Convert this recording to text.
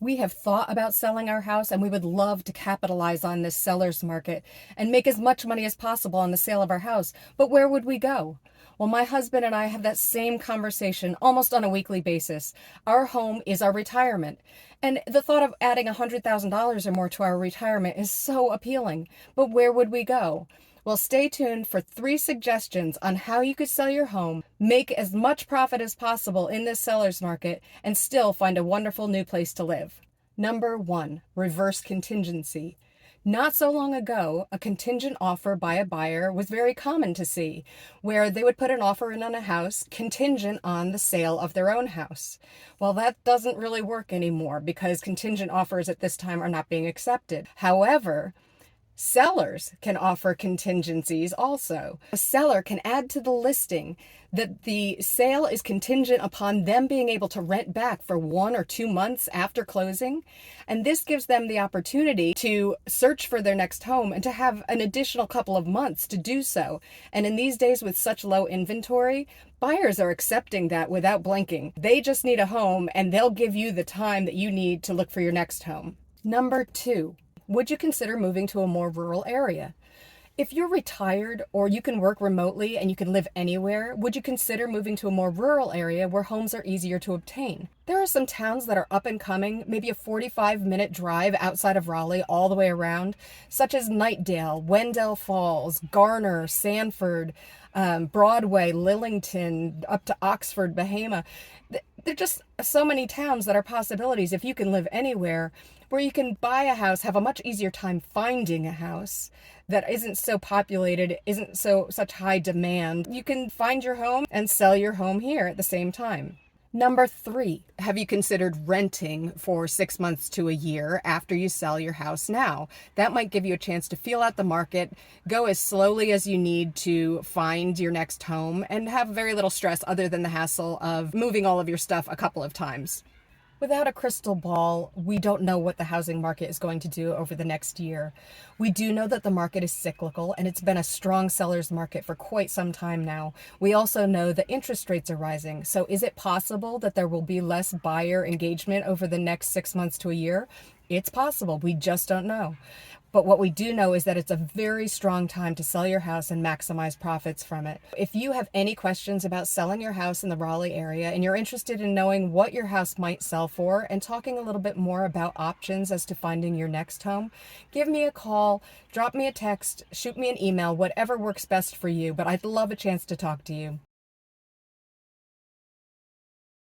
We have thought about selling our house and we would love to capitalize on this seller's market and make as much money as possible on the sale of our house. But where would we go? Well, my husband and I have that same conversation almost on a weekly basis. Our home is our retirement. And the thought of adding $100,000 or more to our retirement is so appealing. But where would we go? Well, stay tuned for 3 suggestions on how you could sell your home, make as much profit as possible in this seller's market, and still find a wonderful new place to live. Number 1, reverse contingency. Not so long ago, a contingent offer by a buyer was very common to see, where they would put an offer in on a house contingent on the sale of their own house. Well, that doesn't really work anymore because contingent offers at this time are not being accepted. However, sellers can offer contingencies also. A seller can add to the listing that the sale is contingent upon them being able to rent back for 1 or 2 months after closing. And this gives them the opportunity to search for their next home and to have an additional couple of months to do so. And in these days with such low inventory, buyers are accepting that without blinking. They just need a home and they'll give you the time that you need to look for your next home. Number 2. Would you consider moving to a more rural area? If you're retired or you can work remotely and you can live anywhere, would you consider moving to a more rural area where homes are easier to obtain? There are some towns that are up and coming, maybe a 45-minute drive outside of Raleigh all the way around, such as Nightdale, Wendell Falls, Garner, Sanford, Broadway, Lillington, up to Oxford, Bahama. There are just so many towns that are possibilities if you can live anywhere where you can buy a house, have a much easier time finding a house that isn't so populated, isn't such high demand. You can find your home and sell your home here at the same time. Number 3, have you considered renting for 6 months to a year after you sell your house now? That might give you a chance to feel out the market, go as slowly as you need to find your next home, and have very little stress other than the hassle of moving all of your stuff a couple of times. Without a crystal ball, we don't know what the housing market is going to do over the next year. We do know that the market is cyclical and it's been a strong seller's market for quite some time now. We also know that interest rates are rising. So is it possible that there will be less buyer engagement over the next 6 months to a year? It's possible. We just don't know. But what we do know is that it's a very strong time to sell your house and maximize profits from it. If you have any questions about selling your house in the Raleigh area and you're interested in knowing what your house might sell for and talking a little bit more about options as to finding your next home, give me a call, drop me a text, shoot me an email, whatever works best for you. But I'd love a chance to talk to you.